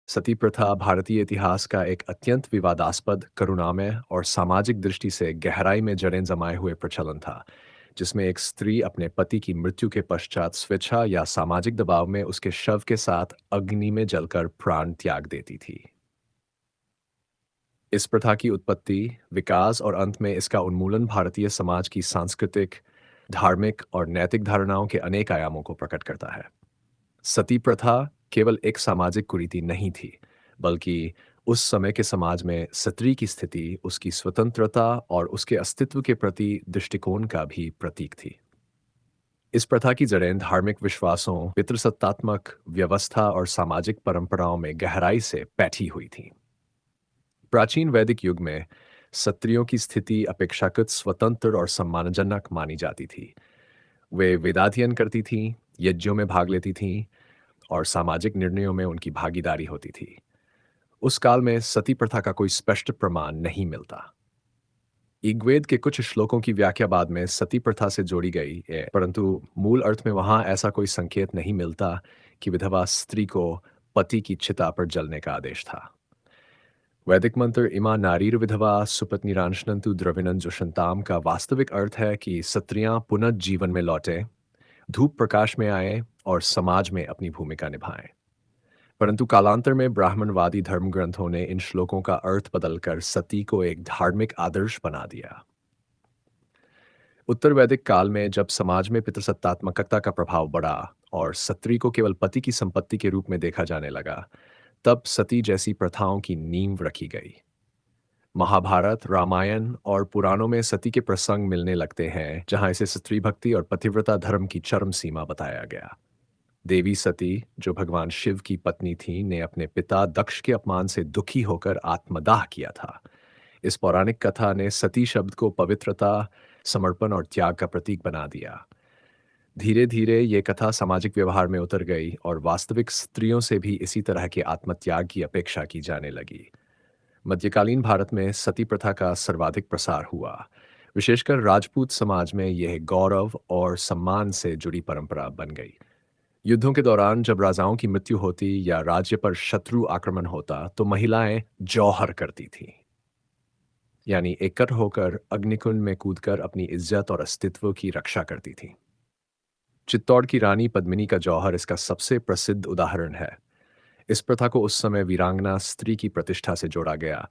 सती प्रथा भारतीय इतिहास का एक अत्यंत विवादास्पद, करुणामय और सामाजिक दृष्टि से गहराई में जड़ें जमाए हुए प्रचलन था, जिसमें एक स्त्री अपने पति की मृत्यु के पश्चात स्वेच्छा या सामाजिक दबाव में उसके शव के साथ अग्नि में जलकर प्राण त्याग देती थी। इस प्रथा की उत्पत्ति, विकास और अंत में इसका उन्मूलन भारतीय समाज की सांस्कृतिक, धार्मिक और नैतिक धारणाओं के अनेक आयामों को प्रकट करता है। सती प्रथा केवल एक सामाजिक कुरीति नहीं थी, बल्कि उस समय के समाज में स्त्री की स्थिति, उसकी स्वतंत्रता और उसके अस्तित्व के प्रति दृष्टिकोण का भी प्रतीक थी। इस प्रथा की जड़ें धार्मिक विश्वासों, पितृसत्तात्मक व्यवस्था और सामाजिक परंपराओं में गहराई से बैठी हुई थीं। प्राचीन वैदिक युग में स्त्रियों की स्थिति अपेक्षाकृत स्वतंत्र और सम्मानजनक मानी जाती थी। वे वेदाध्ययन करती थीं, यज्ञों में भाग लेती थीं और सामाजिक निर्णयों में उनकी भागीदारी होती थी। उस काल में सती प्रथा का कोई स्पष्ट प्रमाण नहीं मिलता। ऋग्वेद के कुछ श्लोकों की व्याख्या बाद में सती प्रथा से जोड़ी गई है, परंतु मूल अर्थ में वहां ऐसा कोई संकेत नहीं मिलता कि विधवा स्त्री को पति की चिता पर जलने का आदेश था। वैदिक मंत्र इमा नारीर विधवा सुपत्नीरांशनंतु द्रविणं जुषन्ताम का वास्तविक अर्थ है कि स्त्रियां पुनः जीवन में लौटें, धूप प्रकाश में आएं और समाज में अपनी भूमिका निभाएं। परंतु कालांतर में ब्राह्मणवादी धर्म ग्रंथों ने इन श्लोकों का अर्थ बदलकर सती को एक धार्मिक आदर्श बना दिया। उत्तर वैदिक काल में जब समाज में पितृसत्तात्मकता का प्रभाव बढ़ा और स्त्री को केवल पति की संपत्ति के रूप में देखा जाने लगा, तब सती जैसी प्रथाओं की नींव रखी गई। महाभारत, रामायण और पुराणों में सती के प्रसंग मिलने लगते हैं, जहां इसे स्त्री भक्ति और पतिव्रता धर्म की चरम सीमा बताया गया। देवी सती, जो भगवान शिव की पत्नी थी, ने अपने पिता दक्ष के अपमान से दुखी होकर आत्मदाह किया था। इस पौराणिक कथा ने सती शब्द को पवित्रता, समर्पण और त्याग का प्रतीक बना दिया। धीरे धीरे ये कथा सामाजिक व्यवहार में उतर गई और वास्तविक स्त्रियों से भी इसी तरह के आत्मत्याग की अपेक्षा की जाने लगी। मध्यकालीन भारत में सती प्रथा का सर्वाधिक प्रसार हुआ। विशेषकर राजपूत समाज में यह गौरव और सम्मान से जुड़ी परंपरा बन गई। युद्धों के दौरान जब राजाओं की मृत्यु होती या राज्य पर शत्रु आक्रमण होता, तो महिलाएं जौहर करती थीं, यानी एकत्र होकर अग्निकुंड में कूदकर अपनी इज्जत और अस्तित्व की रक्षा करती थीं। चित्तौड़ की रानी पद्मिनी का जौहर इसका सबसे प्रसिद्ध उदाहरण है। इस प्रथा को उस समय वीरांगना स्त्री की प्रतिष्ठा से जोड़ा गया,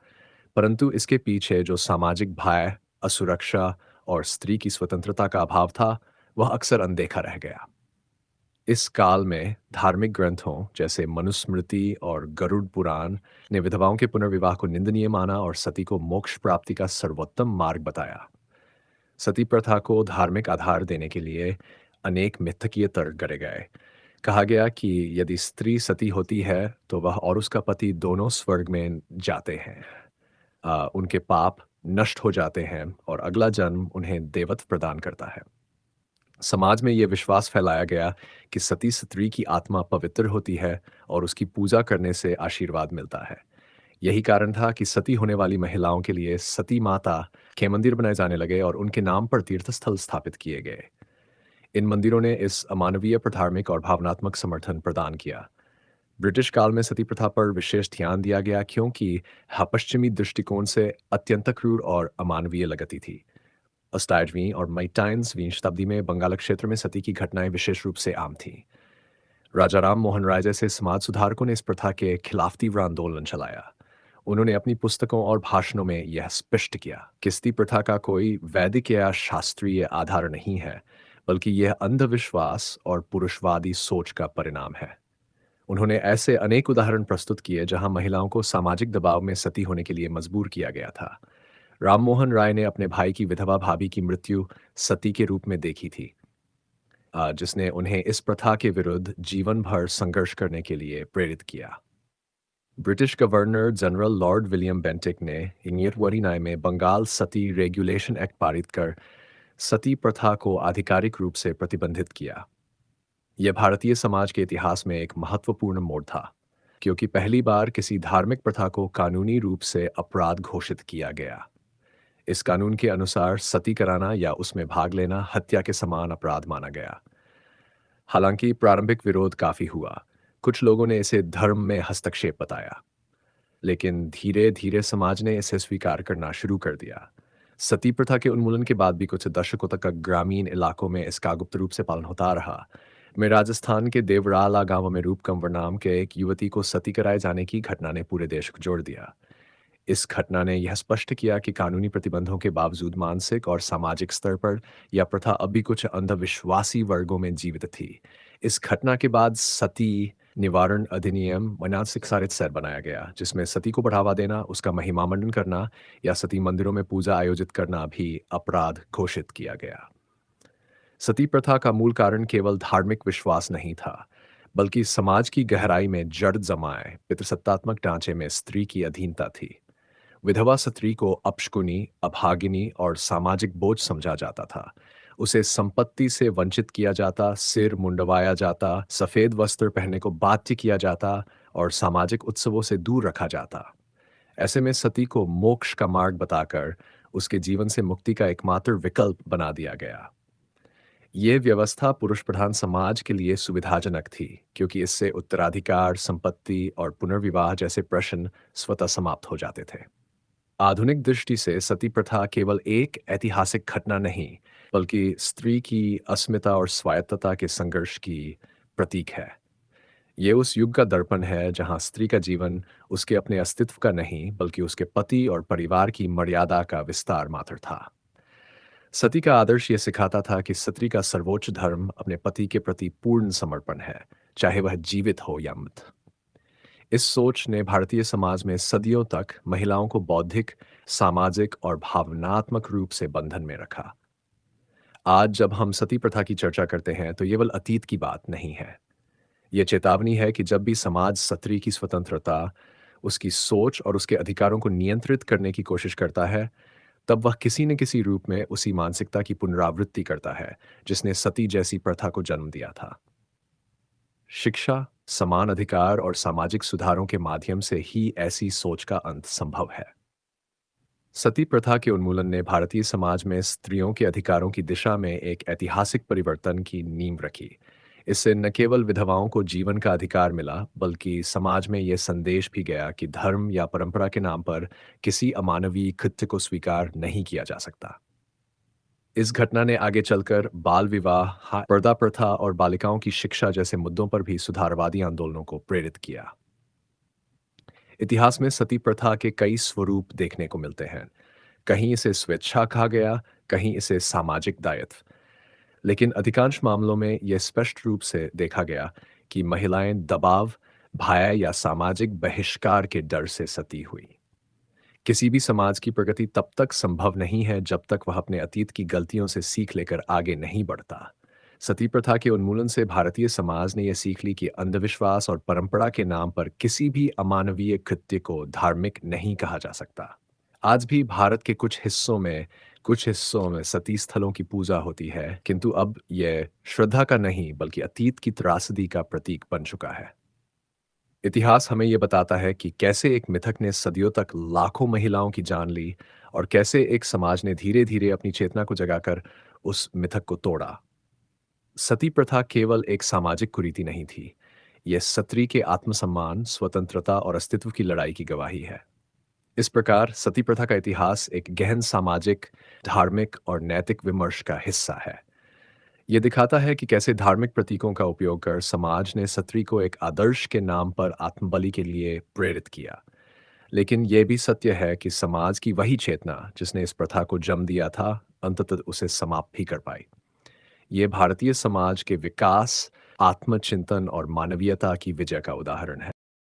परंतु इसके पीछे जो सामाजिक भय, असुरक्षा और स्त्री की स्वतंत्रता का अभाव था, वह अक्सर अनदेखा रह गया। इस काल में धार्मिक ग्रंथों जैसे मनुस्मृति और गरुड़ पुराण ने विधवाओं के पुनर्विवाह को निंदनीय माना और सती को मोक्ष प्राप्ति का सर्वोत्तम मार्ग बताया। सती प्रथा को धार्मिक आधार देने के लिए अनेक मिथकीय तर्क गढ़े गए। कहा गया कि यदि स्त्री सती होती है तो वह और उसका पति दोनों स्वर्ग में जाते हैं। उनके पाप नष्ट हो जाते हैं और अगला जन्म उन्हें देवत्व प्रदान करता है। समाज में यह विश्वास फैलाया गया कि सती स्त्री की आत्मा पवित्र होती है और उसकी पूजा करने से आशीर्वाद मिलता है। यही कारण था कि सती होने वाली महिलाओं के लिए सती माता के मंदिर बनाए जाने लगे और उनके नाम पर तीर्थस्थल स्थापित किए गए। इन मंदिरों ने इस अमानवीय पर धार्मिक और भावनात्मक समर्थन प्रदान किया। ब्रिटिश काल में सती प्रथा पर विशेष ध्यान दिया गया क्योंकि पश्चिमी दृष्टिकोण से अत्यंत क्रूर और अमानवीय लगती थी। 18वीं और 19वीं शताब्दी में बंगाल क्षेत्र में सती की घटनाएं विशेष रूप से आम थीं। राजा राम मोहन राय जैसे समाज सुधारकों ने इस प्रथा के खिलाफ तीव्र आंदोलन चलाया। उन्होंने अपनी पुस्तकों और भाषणों में यह स्पष्ट किया कि सती प्रथा का कोई वैदिक या शास्त्रीय आधार नहीं है, बल्कि यह अंधविश्वास और पुरुषवादी सोच का परिणाम है। उन्होंने ऐसे अनेक उदाहरण प्रस्तुत किए जहां महिलाओं को सामाजिक दबाव में सती होने के लिए मजबूर किया गया था। राममोहन राय ने अपने भाई की विधवा भाभी की मृत्यु सती के रूप में देखी थी, जिसने उन्हें इस प्रथा के विरुद्ध जीवन भर संघर्ष करने के लिए प्रेरित किया। British governor general Lord William Bentinck ने 1949 में बंगाल सती रेगुलेशन एक्ट पारित कर सती प्रथा को आधिकारिक रूप से प्रतिबंधित किया। यह भारतीय समाज के इतिहास में एक महत्वपूर्ण मोड़ था, क्योंकि पहली बार किसी धार्मिक प्रथा को कानूनी रूप से अपराध घोषित किया गया। इस कानून के अनुसार सती कराना या उसमें भाग लेना हत्या के समान अपराध माना गया। हालांकि प्रारंभिक विरोध काफी हुआ। कुछ लोगों ने इसे धर्म में हस्तक्षेप बताया, लेकिन धीरे-धीरे समाज ने इसे स्वीकार करना शुरू कर दिया। सती प्रथा के उन्मूलन के बाद भी कुछ दशकों तक ग्रामीण इलाकों में इसका गुप्त रूप से पालन होता रहा। मैं राजस्थान के देवराला गांव में रूपकंवर नाम के एक युवती को सती कराए जाने की घटना ने पूरे देश को जोड़ दिया। इस घटना ने यह स्पष्ट किया कि कानूनी प्रतिबंधों के बावजूद मानसिक और सामाजिक स्तर पर यह प्रथा अभी कुछ अंधविश्वासी वर्गों में जीवित थी। इस घटना के बाद सती निवारण अधिनियम 1967 बनाया गया, जिसमें सती को बढ़ावा देना, उसका महिमामंडन करना या सती मंदिरों में पूजा आयोजित करना भी अपराध घोषित किया गया। सती प्रथा का मूल कारण केवल धार्मिक विश्वास नहीं था, बल्कि समाज की गहराई में जड़ जमाए पितृसत्तात्मक ढांचे में स्त्री की अधीनता थी। विधवा स्त्री को अपशकुनी, अभागिनी और सामाजिक बोझ समझा जाता था। उसे संपत्ति से वंचित किया जाता, सिर मुंडवाया जाता, सफेद वस्त्र पहनने को बाध्य किया जाता और सामाजिक उत्सवों से दूर रखा जाता। ऐसे में सती को मोक्ष का मार्ग बताकर उसके जीवन से मुक्ति का एकमात्र विकल्प बना दिया गया। ये व्यवस्था पुरुष प्रधान समाज के लिए सुविधाजनक थी, क्योंकि इससे उत्तराधिकार, संपत्ति और पुनर्विवाह जैसे प्रश्न स्वतः समाप्त हो जाते थे। आधुनिक दृष्टि से सती प्रथा केवल एक ऐतिहासिक घटना नहीं, बल्कि स्त्री की अस्मिता और स्वायत्तता के संघर्ष की प्रतीक है। ये उस युग का दर्पण है जहां स्त्री का जीवन उसके अपने अस्तित्व का नहीं, बल्कि उसके पति और परिवार की मर्यादा का विस्तार मात्र था। सती का आदर्श ये सिखाता था कि स्त्री का सर्वोच्च धर्म अपने पति के प्रति पूर्ण समर्पण है, चाहे वह जीवित हो या मृत। इस सोच ने भारतीय समाज में सदियों तक महिलाओं को बौद्धिक, सामाजिक और भावनात्मक रूप से बंधन में रखा। आज जब हम सती प्रथा की चर्चा करते हैं तो ये केवल अतीत की बात नहीं है। ये चेतावनी है कि जब भी समाज स्त्री की स्वतंत्रता, उसकी सोच और उसके अधिकारों को नियंत्रित करने की कोशिश करता है, तब वह किसी न किसी रूप में उसी मानसिकता की पुनरावृत्ति करता है, जिसने सती जैसी प्रथा को जन्म दिया था। शिक्षा, समान अधिकार और सामाजिक सुधारों के माध्यम से ही ऐसी सोच का अंत संभव है। सती प्रथा के उन्मूलन ने भारतीय समाज में स्त्रियों के अधिकारों की दिशा में एक ऐतिहासिक परिवर्तन की नींव रखी। इससे न केवल विधवाओं को जीवन का अधिकार मिला, बल्कि समाज में यह संदेश भी गया कि धर्म या परंपरा के नाम पर किसी अमानवीय कृत्य को स्वीकार नहीं किया जा सकता। इस घटना ने आगे चलकर बाल विवाह, पर्दा प्रथा और बालिकाओं की शिक्षा जैसे मुद्दों पर भी सुधारवादी आंदोलनों को प्रेरित किया। इतिहास में सती प्रथा के कई स्वरूप देखने को मिलते हैं। कहीं इसे स्वेच्छा कहा गया, कहीं इसे सामाजिक दायित्व। लेकिन अधिकांश मामलों में यह स्पष्ट रूप से देखा गया कि महिलाएं दबाव, भय या सामाजिक बहिष्कार के डर से सती हुई। किसी भी समाज की प्रगति तब तक संभव नहीं है जब तक वह अपने अतीत की गलतियों से सीख लेकर आगे नहीं बढ़ता। सती प्रथा के उन्मूलन से भारतीय समाज ने यह सीख ली कि अंधविश्वास और परंपरा के नाम पर किसी भी अमानवीय कृत्य को धार्मिक नहीं कहा जा सकता। आज भी भारत के कुछ हिस्सों में सती स्थलों की पूजा होती है, किंतु अब यह श्रद्धा का नहीं बल्कि अतीत की त्रासदी का प्रतीक बन चुका है। इतिहास हमें यह बताता है कि कैसे एक मिथक ने सदियों तक लाखों महिलाओं की जान ली और कैसे एक समाज ने धीरे धीरे अपनी चेतना को जगाकर उस मिथक को तोड़ा। सती प्रथा केवल एक सामाजिक कुरीति नहीं थी, यह स्त्री के आत्मसम्मान, स्वतंत्रता और अस्तित्व की लड़ाई की गवाही है। इस प्रकार सती प्रथा का इतिहास एक गहन सामाजिक, धार्मिक और नैतिक विमर्श का हिस्सा है। यह दिखाता है कि कैसे धार्मिक प्रतीकों का उपयोग कर समाज ने स्त्री को एक आदर्श के नाम पर आत्मबलि के लिए प्रेरित किया। लेकिन यह भी सत्य है कि समाज की वही चेतना जिसने इस प्रथा को जन्म दिया था, अंततः उसे समाप्त भी कर पाई। ये भारतीय समाज के विकास, आत्मचिंतन और मानवीयता की विजय का उदाहरण है।